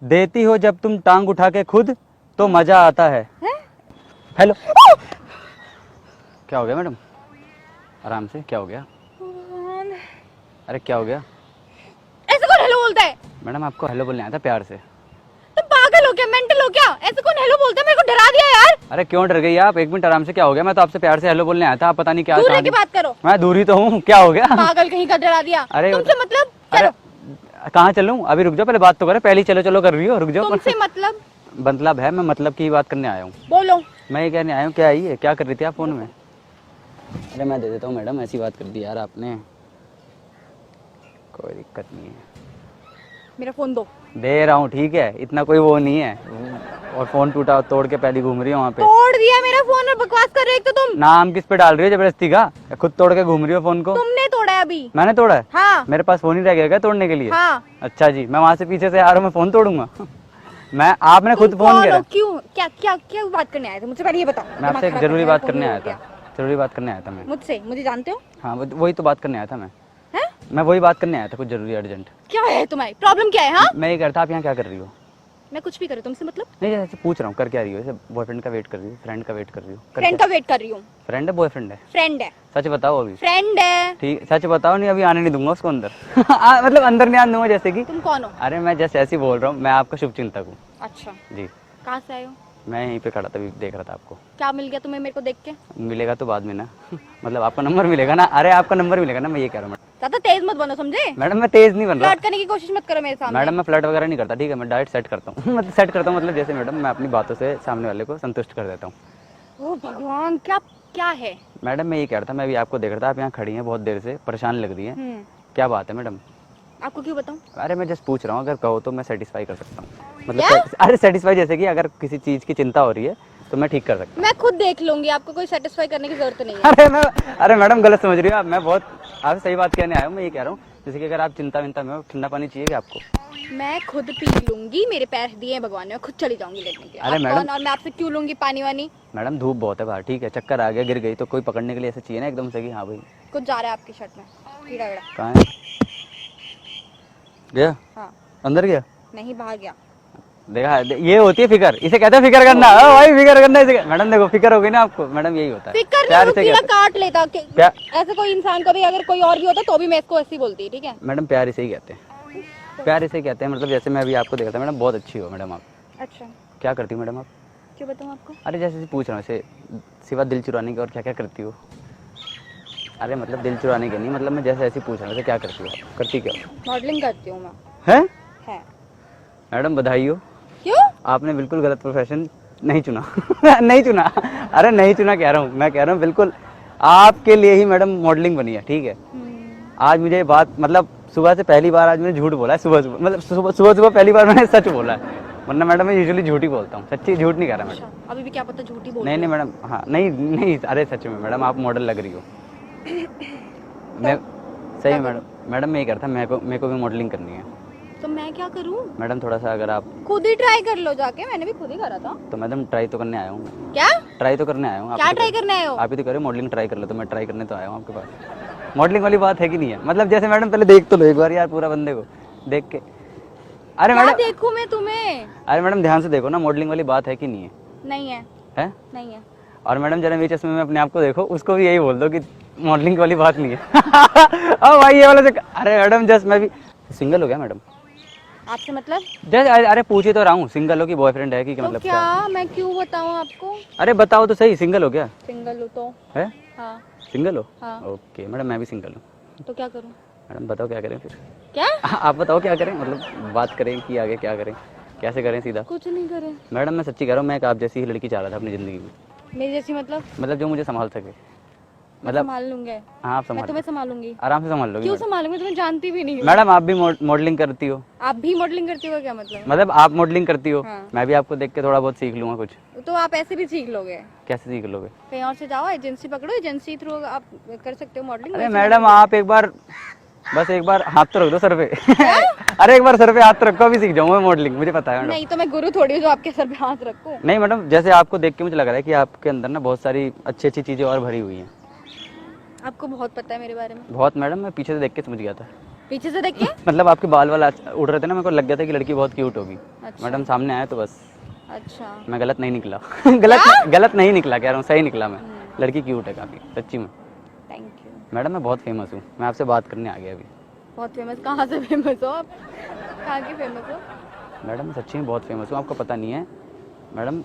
देती हो जब तुम टांग उठा के खुद तो मजा आता है। हेलो, क्या हो गया मैडम? आराम से, क्या हो गया? अरे क्या हो गया? ऐसे कौन हेलो बोलता है? मैडम आपको हेलो बोलने आया था प्यार से। तुम पागल हो क्या, मेंटल हो क्या? ऐसे कौन हेलो बोलता है? मेरे को डरा दिया यार। अरे क्यों डर गई आप? एक मिनट आराम से, क्या हो गया? मैं तो आपसे प्यार से हेलो बोलने आया था, आप पता नहीं क्या दूर रह कहानी। के बात करो। मैं दूरी तो हूँ, क्या हो गया? पागल कहीं का, डरा दिया। अरे तुमसे मतलब? अरे कहाँ चलूँ? अभी रुक जाओ, पहले बात तो करे। पहले चलो चलो कर रही हो, रुक जाओ। तुमसे मतलब? मतलब है, मैं मतलब की बात करने आया हूँ। बोलो। मैं ये कहने आया हूँ, क्या है, क्या कर रही थी आप फोन में? अरे मैं दे देता हूँ मैडम, ऐसी बात कर दी यार आपने। कोई दिक्कत नहीं है, मेरा फोन दो। दे रहा हूँ, ठीक है, इतना कोई वो नहीं है। और फोन टूटा तोड़ के पहले घूम रही हो वहाँ पे। तोड़ दिया मेरा फोन और बकवास कर रहे हो एक तो तुम। नाम किस पे डाल रही हो जबरदस्ती का? खुद तोड़ के घूम रही हो फोन को। तुमने तोड़ा है अभी। मैंने तोड़ा है? हाँ। मेरे पास फोन ही रह गया क्या तोड़ने के लिए? हाँ। अच्छा जी, मैं वहाँ से पीछे से आ रहा हूँ, मैं फोन तोड़ूंगा? मैं, आपने खुद तुम फोन कौन किया। हो? क्यों, क्या क्या क्या बात करने आए थे मुझसे? पहले ये बताओ। मैं आपसे एक जरूरी बात करने आया था। जरूरी बात करने आया था मैं। मुझसे? मुझे जानते हो? हाँ, वही तो बात करने आया था मैं। हैं? मैं वही बात करने आया था, कुछ जरूरी अर्जेंट। क्या है तुम्हारी प्रॉब्लम, क्या है? हाँ, मैं ये करता, आप यहाँ क्या कर रही हो? मैं कुछ भी करूँ तुमसे मतलब? नहीं, जैसे पूछ रहा हूँ, कर क्या रही हो? जैसे बॉयफ्रेंड का वेट कर रही हो, फ्रेंड का वेट कर रही हो? फ्रेंड का वेट कर रही हूँ। फ्रेंड है, बॉयफ्रेंड है? फ्रेंड है। सच बताओ अभी। फ्रेंड है। ठीक, सच बताओ, नहीं अभी आने नहीं दूंगा उसको अंदर। मतलब अंदर नहीं आने दूंगा, जैसे कि। तुम कौन हो? अरे मैं जैसे ऐसे ही बोल रहा हूँ, मैं आपका शुभचिंतक हूँ। अच्छा, जी, कहाँ से आए हो? मैं यहीं पे खड़ा था, अभी देख रहा था आपको। क्या मिल गया तुम्हें मेरे को देख के? मिलेगा तो बाद में ना। मतलब आपका नंबर मिलेगा ना। अरे आपका नंबर मिलेगा ना, मैं ये कह रहा हूँ ज्यादा तेज मत बनो, समझे? मैडम। मैं तेज नहीं बन रहा फ्लर्ट करने की कोशिश मत करो मेरे सामने। मैडम, मैं फ्लर्ट वगैरह नहीं करता, ठीक है? मैं डायरेक्ट सेट करता हूँ। मतलब सेट करता हूँ, मतलब जैसे मैडम मैं अपनी बातों से सामने वाले को संतुष्ट कर देता हूँ। ओ भगवान, क्या क्या है? मैडम मैं ये कह रहा था, मैं अभी आपको देख रहा था, आप यहाँ खड़ी हैं बहुत देर से, परेशान लग रही हैं। क्या बात है मैडम? आपको क्यों बताऊं? अरे मैं जस्ट पूछ रहा हूँ, अगर कहो तो मैं सेटिस्फाई कर सकता हूँ। क्या? मतलब अरे सेटिस्फाई, जैसे कि अगर किसी चीज़ की चिंता हो रही है तो मैं ठीक कर सकता मैं खुद देख लूंगी, आपको कोई सेटिस्फाई करने की जरूरत नहीं है। हूँ। अरे मैडम गलत समझ रही हो आप, मैं बहुत आपसे सही बात कहने आया हूँ। मैं ये कह रहा हूँ, जैसे कि अगर आप चिंता विंता में हो, ठंडा पानी चाहिए क्या आपको? मैं खुद पी लूंगी, मेरे पैर दिए हैं भगवान ने, मैं खुद चली जाऊंगी लेने के। अरे आप मैडम- कौन और मैं आपसे क्यों लूंगी पानी वानी? मैडम धूप बहुत है बाहर, ठीक है, चक्कर आ गया, गिर गई तो कोई पकड़ने के लिए ऐसा चाहिए ना एकदम से कि हाँ भाई। कुछ जा रहा है आपकी शर्ट में, कीड़ा वीड़ा। कहाँ है? गया हाँ। अंदर गया? नहीं, बाहर गया। देखा, ये होती है फिकर, इसे कहते हैं फिकर करना। ओ भाई फिकर करना इसे। मैडम देखो, फिकर हो गई ना आपको? मैडम यही होता है फिकर प्यार नहीं, इसे कीड़ा कहते काट लेता प्या- ऐसे कोई इंसान को भी, अगर कोई और भी होता तो भी मैं इसको ऐसे ही बोलती, ठीक है? हैं। मैडम प्यार इसे ही कहते हैं, प्यार इसे ही कहते हैं। मतलब जैसे मैं अभी आपको देखा था मैडम, बहुत अच्छी हो मैडम आप। अच्छा, क्या करती हो मैडम आप? क्यों बताऊं आपको? अरे जैसे पूछ रहा हूँ, ऐसे सिवा दिल चुराने के और क्या क्या करती हो? अरे मतलब दिल चुराने के नहीं, मतलब मैं जैसे ऐसे पूछ रहा हूँ, क्या करती हो आप? करती क्या हो? मॉडलिंग करती हूँ मैं। हैं? है। मैडम बधाई हो, क्यों? आपने बिल्कुल गलत प्रोफेशन नहीं चुना। नहीं चुना, अरे नहीं चुना कह रहा हूँ, मैं कह रहा हूँ बिल्कुल आपके लिए ही मैडम मॉडलिंग बनी है, ठीक है? आज मुझे बात, मतलब सुबह से पहली बार आज मैंने झूठ बोला है। सुबह सुबह, मतलब सुबह पहली बार मैंने सच बोला है, वरना मैडम मैं यूजुअली झूठ ही बोलता हूँ, सच्ची झूठ नहीं कह रहा मैडम। अच्छा, अभी भी क्या पता झूठी बोल नहीं रही नहीं मैडम, हाँ नहीं नहीं, अरे सच में मैडम आप मॉडल लग रही हो। मैं सही में मैडम, मैडम मैं ये करता, मेरे को भी मॉडलिंग करनी है। हो। तो मैं क्या करूँ? मैडम थोड़ा सा अगर आप खुद ही ट्राई कर लो जाके, मैंने भी खुद ही करा था। तो मैडम ट्राई तो करने आया हूँ मैं। क्या ट्राई तो करने आया हूँ। क्या ट्राई करने आए हो? आप ही तो कह रहे हो मॉडलिंग ट्राई कर लो, तो मैं ट्राई करने तो आया हूँ आपके पास। मॉडलिंग वाली बात है कि नहीं है? मतलब जैसे मैडम पहले देख तो लो एक बार यार पूरा बंदे को देख के। अरे क्या मैडम, देखूं मैं तुम्हें? अरे मैडम ध्यान से देखो ना, मॉडलिंग वाली बात है कि नहीं है? नहीं है। है? नहीं है। और मैडम जरा मेरे चश्मे में अपने आप को देखो, उसको भी यही बोल दो कि मॉडलिंग वाली बात नहीं है। ओ भाई ये वाला अरे मैडम जस्ट मैं भी सिंगल हो गया मैडम। आपसे मतलब? जस्ट अरे पूछे तो रहा हूँ, सिंगल हो कि बॉयफ्रेंड है कि तो मतलब क्या मैं क्यों बताऊं आपको? अरे बताओ तो सही, सिंगल हो क्या? सिंगल हो तो? है? हाँ। सिंगल हो? हाँ। ओके मैडम, मैं भी सिंगल हूँ। तो क्या करूं? मैडम बताओ क्या करें फिर? क्या? आप बताओ क्या करें, मतलब बात करें कि आगे क्या करें, कैसे करें सीधा? कुछ नहीं करे। मैडम मैं सच्ची कह रहा हूँ, मैं एक आप जैसी ही लड़की चाह रहा था अपनी ज़िंदगी में। मेरी जैसी मतलब? मतलब जो मुझे संभाल सके। मैं मतलब संभाल लूंगी। हाँ आप मैं संभाल, तुम्हें संभालूंगी। आराम से संभाल लोगे क्यों मैडम। संभालूंगी? तुम्हें जानती भी नहीं हूँ। मैडम आप भी मॉडलिंग करती हो? आप भी मॉडलिंग करती हो क्या मतलब? मतलब आप मॉडलिंग करती हो, हाँ। मैं भी आपको देख के थोड़ा बहुत सीख लूंगा कुछ। तो आप ऐसे भी सीख लोगे। कैसे सीख लोगे? कहीं और से जाओ, एजेंसी पकड़ो, एजेंसी थ्रू आप कर सकते हो मॉडलिंग। अरे मैडम आप एक बार, बस एक बार हाथ तो रख दो सर पे। अरे एक बार सर पे हाथ तो रखो, अभी सीख जाऊंगा मॉडलिंग, मुझे पता है मैडम। नहीं तो मैं गुरु थोड़ी हूँ जो आपके सर पे हाथ रखूं। नहीं मैडम, जैसे आपको देख के मुझे लग रहा है कि आपके अंदर ना बहुत सारी अच्छी अच्छी चीजें और भरी हुई हैं। आपको बहुत पता है मेरे बारे में। बहुत मैडम, मैं पीछे से देख के समझ गया था। पीछे से देख के? मतलब आपके बाल वाला उड़ रहे थे ना, मेरे को लग गया था कि लड़की बहुत क्यूट होगी। अच्छा। मैडम सामने आया तो बस अच्छा। मैं गलत नहीं निकला। गलत नहीं निकला, कह रहा हूँ सही निकला मैं। लड़की क्यूट है काफी, सच्ची में। Thank you. मैडम मैं बहुत फेमस हूँ, मैं आपसे बात करने आ गया अभी। बहुत फेमस? कहाँ से फेमस हो आप? कहाँ की फेमस हो? मैडम मैं सच्ची में बहुत फेमस हूँ, आपको पता नहीं है। मैडम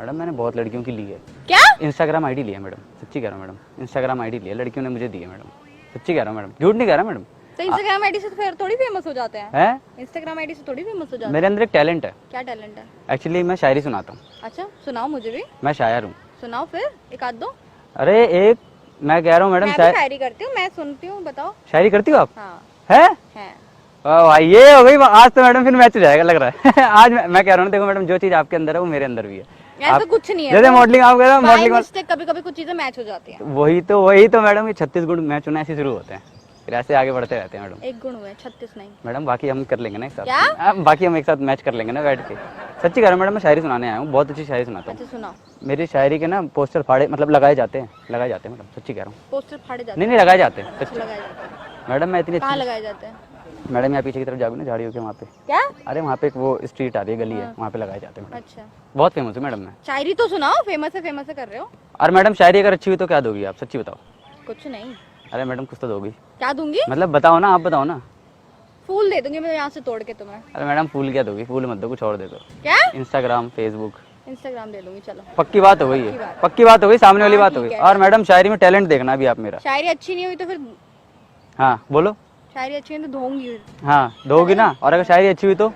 मैंने बहुत लड़कियों की ली है। क्या? इंस्टाग्राम आईडी ली है मैडम, सच्ची कह रहा हूँ मैडम। इंस्टाग्राम आईडी ली है, लड़कियों ने मुझे दी है मैडम, सच्ची कह रहा हूँ मैडम, झूठ नहीं कह रहा मैडम। तो इंस्टाग्राम आईडी से तो फिर थोड़ी फेमस हो जाते हैं। है इंस्टाग्राम आईडी से थोड़ी फेमस हो जाते मेरे अंदर एक टैलेंट है। हैं। क्या टैलेंट है? एक्चुअली मैं शायरी सुनाता हूँ। अच्छा, सुनाओ मुझे भी। मैं शायर हूँ। सुनाओ फिर, एक आध दो। अरे एक मैं कह रहा हूँ मैडम, मैं भी शायरी करती हूँ, मैं सुनती हूँ, बताओ। शायरी करती हो आप? हाँ है है। भाई ये हो गई आज तो मैडम, फिर मैच हो जाएगा लग रहा है। आज मैं कह रहा हूँ देखो मैडम, जो चीज आपके अंदर है वो मेरे अंदर भी है। ऐसा कुछ नहीं है। जैसे मॉडलिंग आप कह रहे हो, मॉडलिंग कभी कभी कुछ चीजें मैच हो जाती हैं। वही तो मैडम, ये 36 गुण मैच होना ऐसे शुरू होते हैं, फिर ऐसे आगे बढ़ते रहते हैं मैडम। एक गुण हुए, 36 नहीं। मैडम बाकी हम कर लेंगे ना एक साथ। क्या? बाकी हम एक साथ मैच कर लेंगे ना बैठ के। सच्ची कह रहा हूँ मैडम, मैं शायरी सुनाने आया हूँ, बहुत अच्छी शायरी सुनाता हूँ। अच्छा सुनाओ। मेरी शायरी के ना पोस्टर फाड़े मतलब लगाए जाते हैं मैडम, सच्ची कह रहा हूँ। पोस्टर फाड़े जाते नहीं लगाए जाते हैं हैं? सच्ची लगाए जाते हैं। मैडम। मैं इतनी कहाँ अच्छी लगाए जाते हैं? मैडम यहाँ पीछे की तरफ जाओगे ना, झाड़ियों के वहाँ पे। क्या? अरे वहाँ पे एक वो स्ट्रीट आ रही है, गली है, वहाँ पे लगाए जाते हैं मैडम। अच्छा, बहुत फेमस हूँ मैडम मैं। शायरी तो सुनाओ। फेमस है कर रहे हो। और मैडम शायरी अगर अच्छी हुई तो क्या दोगी आप, सच्ची बताओ। कुछ नहीं। अरे मैडम कुछ तो दोगी, क्या दूंगी? मतलब बताओ ना, आप बताओ ना। फूल दे दूंगी मैं यहाँ से तोड़ के तुम्हें। अरे मैडम फूल क्या दोगी, फूल मत दो, कुछ और दे दो। क्या? Instagram Facebook. इंस्टाग्राम दे दूंगी, चलो। पक्की बात हो गई है, पक्की बात। पक्की बात हो गई, सामने वाली हाँ, बात हो ठीक गई। है। और मैडम शायरी में टैलेंट देखना भी आप मेरा। शायरी अच्छी नहीं हुई तो फिर? हाँ बोलो। शायरी अच्छी हुई तो धोऊंगी। हाँ दोगी ना, और अगर शायरी अच्छी हुई तो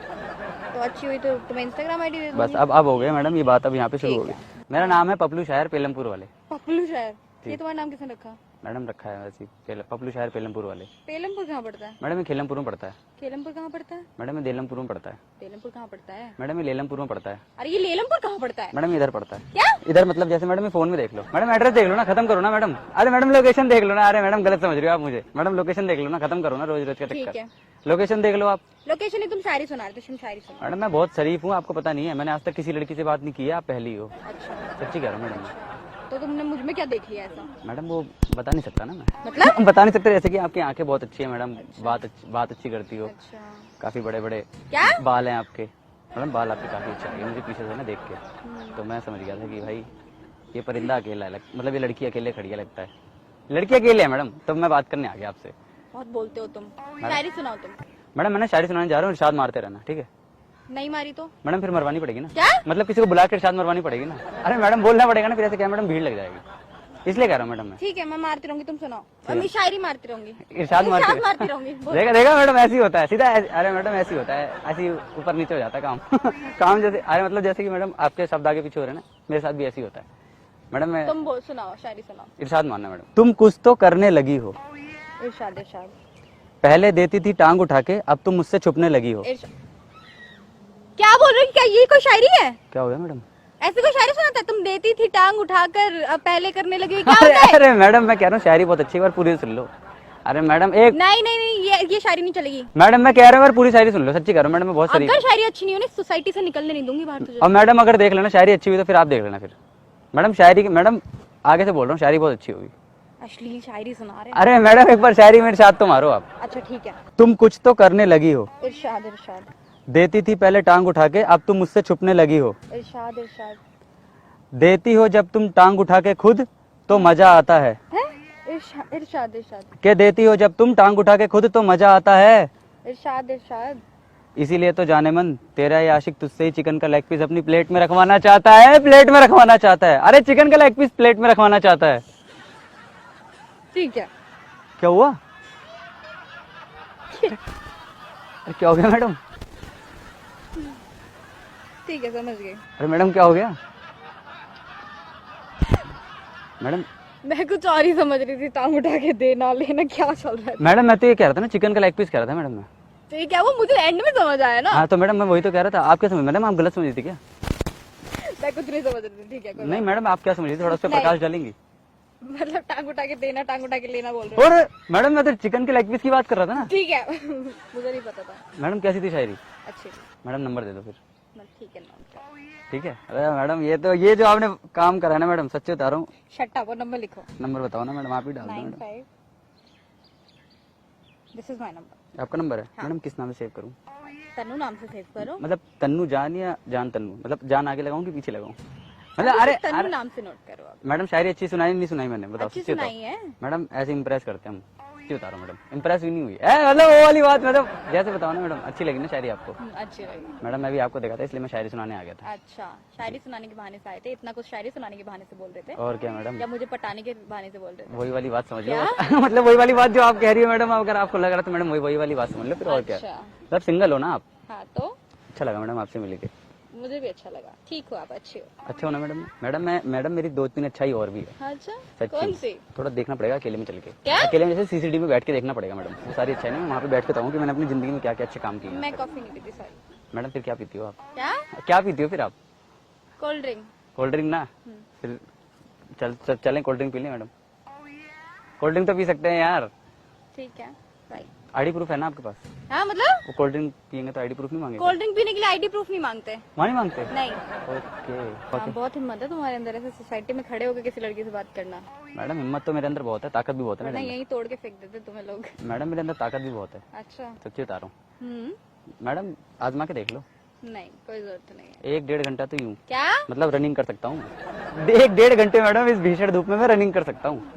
अच्छी हुई तो तुम्हें इंस्टाग्राम आईडी दे दूंगी। बस अब हो गए मैडम, ये बात अब यहाँ पे शुरू ठीक हो गई। मेरा नाम है पपलू शायर, पेलमपुर वाले। पपलू शायर? ये तुम्हारा नाम किसने रखा? मैडम रखा है वैसे, पपलू शायर पेलमपुर वाले। पेलमपुर कहाँ पड़ता है? मैडम ये खेलमपुर में पड़ता है। केलमपुर कहाँ पड़ता है? मैडम ये देलमपुर में पड़ता है। पेलमपुर कहाँ पड़ता है? मैडम ये लेलमपुर में पड़ता है। अरे ये लेलमपुर कहाँ पड़ता है? मैडम इधर पड़ता है। क्या? इधर मतलब जैसे मैडम ये फोन में देख लो। मैडम एड्रेस देख लो ना, खत्म करो ना मैडम। अरे मैडम लोकेशन देख लो ना। अरे मैडम गलत समझ रहे हो आप मुझे। मैडम लोकेशन देख लो ना, खत्म करो ना रोज रोज का ठीक चक्कर। है, लोकेशन देख लो आप। लोकेशन ही तुम शायरी सुना रहे थे, तुम शायरी सुना। मैडम मैं बहुत शरीफ हूँ, आपको पता नहीं है। मैंने आज तक किसी लड़की से बात नहीं की है, आप पहली हो। अच्छा, सच्ची कह रहा हूँ मैडम। तो तुमने मुझ में क्या देख लिया ऐसा? मैडम वो बता नहीं सकता ना मैं। मतलब? बता नहीं सकते, जैसे कि आपकी आंखें बहुत अच्छी है मैडम। बात अच्छी करती हो। अच्छा। काफी बड़े बड़े क्या? बाल हैं आपके। मैडम बाल आपके काफी अच्छे लगे मुझे पीछे से ना देख के। तो मैं समझ गया था कि भाई ये परिंदा अकेला है, मतलब ये लड़की अकेले खड़ी है लगता है। लड़की अकेले है मैडम, तब मैं बात करने आ गया आपसे। बहुत बोलते हो तुम। शायरी सुनाओ तुम। मैडम मैं शायरी सुनाने जा रहा हूँ, इरशाद मारते रहना, ठीक है? नहीं मारी तो? मैडम फिर मरवानी पड़ेगी ना। क्या? मतलब किसी को बुला के इरशाद मरवानी पड़ेगी ना। अरे मैडम बोलना पड़ेगा ना, फिर ऐसे क्या मैडम भीड़ लग जाएगी, इसलिए कह रहा हूँ मैडम मैं। ठीक है, मैं मारती रहूंगी, तुम सुनाओ। मैं शायरी मारती रहूंगी। इरशाद मारती रहूंगी। बोलो। देखा मैडम ऐसे ही होता है सीधा। अरे मैडम ऐसे ही होता है, ऐसे ही ऊपर नीचे हो जाता है काम। काम जैसे, अरे मतलब जैसे कि मैडम आपके शब्द आगे पीछे हो रहे हैं ना, मेरे साथ भी ऐसे ही होता है मैडम। मैं तुम बोल, सुनाओ, शायरी सुनाओ। इरशाद मानना मैडम। तुम कुछ तो करने लगी हो, इरशाद इरशाद। पहले देती थी टांग उठा के, अब तुम मुझसे छुपने लगी हो। क्या बोल रही हो? क्या ये कोई शायरी है? क्या हो गया मैडम? ऐसे कोई शायरी सुनाता है? तुम देती थी टांग उठाकर, अब पहले करने लगी, क्या होता है? अरे मैडम मैं कह रहा हूँ शायरी बहुत अच्छी है, पूरी सुन लो। अरे मैडम एक नहीं नहीं नहीं, ये शायरी नहीं चलेगी। मैडम मैं कह रहा हूँ पूरी शायरी सुन लो, सच्ची कह रहा हूँ मैडम मैं बहुत सारी। अगर शायरी अच्छी नहीं हो ना, सोसाइटी से निकलने नहीं दूंगी बाहर तुझे। और मैडम अगर देख लेना शायरी अच्छी हुई तो फिर आप देख लेना फिर। मैडम शायरी मैडम आगे से बोल रहा हूँ, शायरी बहुत अच्छी होगी। अश्लील शायरी सुना रहे। अरे मैडम एक बार शायरी में इरशाद तो मारो आप। अच्छा ठीक है। तुम कुछ तो करने लगी हो, इरशाद इरशाद। देती थी पहले टांग उठा के, अब तुम मुझसे छुपने लगी हो। इरशाद इरशाद। देती हो जब तुम टांग उठा के खुद, तो मजा आता है। इरशाद इरशाद। के देती हो जब तुम टांग उठा के खुद, तो मजा आता है। इरशाद इरशाद। इसीलिए तो जाने मन तेरा ये आशिक तुझसे ही चिकन का लेग पीस अपनी प्लेट में रखवाना चाहता है, प्लेट में रखवाना चाहता है। अरे चिकन का लेग पीस प्लेट में रखवाना चाहता है। ठीक है। क्या हुआ? अरे क्या हो गया मैडम? ठीक है, समझ गई। अरे मैडम क्या हो गया मैडम? मैं कुछ और ही समझ रही थी, टांग उठा के देना लेना क्या चल रहा है। मैडम मैं तो ये कह रहा था ना, चिकन का लेग पीस कह रहा था मैडम मैं। तो ये क्या, वो मुझे एंड में समझ आया ना। हाँ तो मैडम मैं वही तो कह रहा था। आप क्या समझ, मैडम आप गलत समझ रही थी क्या? मैं कुछ नहीं समझ रही थी। ठीक है, कोई नहीं मैडम आप क्या समझ रही थी, थोड़ा उस पर नहीं। प्रकाश डालेंगी। मतलब टांग उठा के देना, टांग उठा के लेना बोल रहे हो। और मैडम मैं तो चिकन के लेग पीस की बात कर रहा था ना। ठीक है। मुझे नहीं पता था। मैडम कैसी थी शायरी? अच्छी। मैडम नंबर दे दो फिर। ठीक है, नाम क्या? ठीक है। अरे मैडम ये जो आपने काम करा है ना मैडम, सच्चे बता रहा हूँ। शट्टा, वो नंबर लिखो। नंबर बताओ ना मैडम, आप ही डाल दो madam. 95 this is my number. आपका नंबर है मैडम, किस नाम से सेव करूँ? तन्नू नाम से सेव करो। मतलब तन्नू जान या जान तन्नू, मतलब जान आगे लगाऊं कि पीछे लगाऊं? मतलब अरे तन्नू नाम से नोट करो आप। मैडम शायरी अच्छी सुनाई नहीं सुनाई मैंने, बताओ अच्छी सच्ची बताओ। सुनाई है। मैडम ऐसे इम्प्रेस करते हैं हम, सच्ची बता रहा हूँ मैडम, इम्प्रेस भी नहीं हुई मतलब वो वाली बात, मतलब जैसे बताओ ना मैडम, अच्छी लगी ना शायरी आपको? अच्छी लगी। मैडम मैं भी आपको देखा था इसलिए मैं शायरी सुनाने आ गया था। अच्छा, शायरी सुनाने के बहाने से आए थे? इतना कुछ शायरी सुनाने के बहाने से बोल रहे थे और क्या मैडम, या मुझे पटाने के बहाने से बोल रहे थे? वही वाली बात समझ लो मतलब वही वाली बात जो आप कह रही हो मैडम, अगर आपको लग रहा है तो मैडम वही वाली बात समझ लो फिर, और क्या। अच्छा। मतलब सिंगल हो ना आप? हाँ तो अच्छा लगा मैडम आपसे मिलके। मुझे भी अच्छा लगा। ठीक हो आप, अच्छे हो। अच्छा हो ना मैडम? मैडम मेरी 2-3 अच्छाई और भी है। अच्छा, सच्ची। कौन सी? थोड़ा देखना पड़ेगा अकेले में चल के। क्या? अकेले में जैसे सीसीटीवी में बैठ के देखना पड़ेगा मैडम, वो सारी अच्छाई नहीं, वहाँ पे बैठ के बताऊँ कि मैंने अपनी जिंदगी में क्या क्या अच्छे काम किए हैं। मैं कॉफी नहीं पीती, सॉरी। मैडम फिर क्या पीती हो आप? क्या? पीती हो फिर आप? Cold drink. कोल्ड ड्रिंक ना? फिर चलें कोल्ड ड्रिंक पी लें मैडम? कोल्ड ड्रिंक तो पी सकते हैं यार। ठीक है, बाय। आईडी प्रूफ है ना आपके पास? हाँ मतलब वो कोल्ड ड्रिंक पियेंगे तो आईडी प्रूफ नहीं मांगे? कोल्ड ड्रिंक पीने के लिए आईडी प्रूफ नहीं मांगते। वहाँ नहीं मांगते? नहीं। ओके हाँ, बहुत हिम्मत है तुम्हारे अंदर, ऐसे सोसाइटी में खड़े होकर किसी लड़की से बात करना। मैडम हिम्मत तो मेरे अंदर बहुत है, ताकत भी बहुत है वरना मेरे यहीं तोड़ के फेंक देते तुम्हें लोग। अंदर। मैडम मेरे अंदर ताकत भी बहुत है, अच्छा। सच्ची बता रहा हूँ हम्म। मैडम, आजमा के देख लो। नहीं, कोई जरूरत नहीं है। 1-1.5 घंटा तो यूं क्या? मतलब रनिंग कर सकता हूँ 1-1.5 घंटे मैडम, इस भीषण धूप में मैं रनिंग कर सकता हूँ।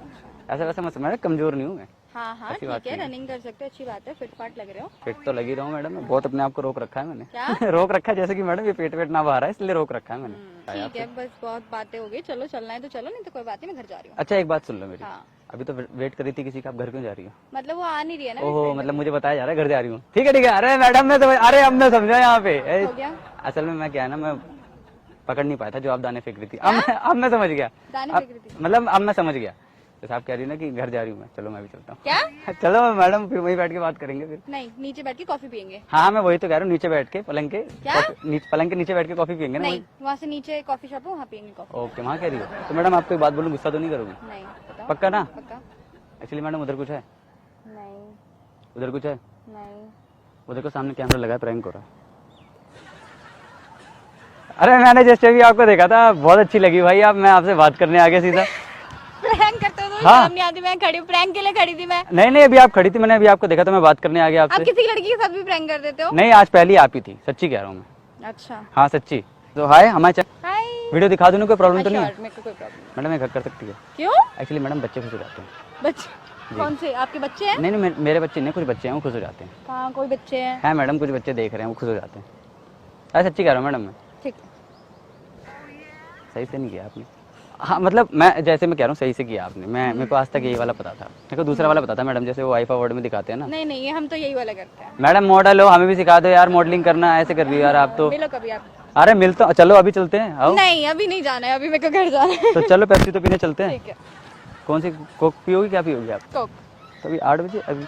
ऐसा वैसा मत, मैं कमजोर नहीं हूँ मैं। हाँ हाँ ऐसी बात ठीक है, नहीं है। रनिंग कर सकते हो, अच्छी बात है, फिट फाट लग रहे हो। फिट तो लगी रहा हूँ मैडम, मैं बहुत अपने आप को रोक रखा है मैंने। क्या? रोक रखा है, जैसे कि मैडम ये पेट वेट ना बाहर है इसलिए रोक रखा है मैंने। ठीक है, बस बहुत बातें हो गई, चलो चलना है तो चलो, नहीं तो कोई बात नहीं, मैं घर जा रही हूँ। अच्छा एक बात सुन लो मेरी, हाँ। अभी तो वेट कर रही थी किसी का, आप घर क्यों जा रही हो? मतलब वो आ नहीं रही है ना। ओहो, मतलब मुझे बताया जा रहा है घर जा रही हूँ। ठीक है अरे मैडम मैं समझ, अरे अब मैं समझा यहाँ पे। हो गया? असल में मैं क्या है ना, मैं पकड़ नहीं पाया था जो आप दाने फेंक रही थी। अब मैं समझ गया। दाने अब- फेंक रही थी? मतलब अब मैं समझ गया, जैसे आप कह रही हो ना कि घर जा रही हूँ मैं, चलो मैं भी चलता हूँ। क्या? चलो मैडम फिर वहीं बैठ के बात करेंगे फिर। नहीं, नीचे बैठ के कॉफी पियेंगे। हाँ मैं वही तो कह रहा हूँ, नीचे बैठ के पलंग के क्या? पलंग के नीचे बैठ के कॉफी पियेंगे ना नहीं, वहाँ से नीचे कॉफी शॉप है, वहाँ पियेंगे कॉफी। ओके वहाँ कह रही हो तो मैडम आपको एक बात बोलूँ, गुस्सा तो नहीं करोगी? नहीं। बताओ। पक्का ना? पक्का। एक्चुअली मैडम उधर कुछ है, नहीं। उधर कुछ है, नहीं। उधर को सामने कैमरा लगा है, प्रैंक हो रहा है। अरे मैंने जैसे भी आपको देखा था, बहुत अच्छी लगी भाई आप, मैं आपसे बात करने आ गया सीधा। प्रैंक करते हो तो हाँ। शर्म नहीं आती? मैं खड़ी हूँ, प्रैंक के लिए खड़ी थी मैं। नहीं अभी आप खड़ी थी, मैंने अभी आपको देखा था, मैं बात करने आ गया आप आपसे। किसी लड़की के साथ भी प्रैंक कर देते हो? नहीं आज पहली आप ही थी, सच्ची कह रहा हूँ मैं। अच्छा। हाँ सच्ची। तो हाय हमारे हाय। वीडियो दिखा दूँ, कोई प्रॉब्लम तो नहीं है? मेरे को कोई प्रॉब्लम नहीं। मैडम मैं घर कर सकती है क्यों? एक्चुअली मैडम, बच्चे खुश हो जाते हैं। बच्चे? कौन से? आपके बच्चे हैं? नहीं मेरे बच्चे नहीं, कुछ बच्चे हैं वो खुश हो जाते हैं। कहाँ कोई बच्चे हैं? है मैडम, कुछ बच्चे देख रहे हैं वो खुश हो जाते हैं। अरे सच्ची कह रहा हूँ मैडम मैं। ठीक है। सही से नहीं किया आपने। हाँ मतलब मैं जैसे मैं कह रहा हूँ सही से किया आपने, मेरे को आज तक यही वाला पता था, मेरे को दूसरा वाला पता था मैडम, जैसे वो आईफा वर्ड में दिखाते हैं ना। नहीं ये हम तो यही वाला करते हैं। मैडम मॉडल हो, हमें भी सिखा दो यार मॉडलिंग करना, ऐसे कर रही हो यार आप तो। मिलो कभी आप। अरे मिलता, चलो अभी चलते हैं, आओ। नहीं अभी नहीं जाना है, अभी मेरे को घर जाना है। तो चलो पेप्सी तो पीने चलते हैं। ठीक है। कौन सी कोक पियोगी, क्या पियोगी आप? कोक। तो अभी 8 बजे, अभी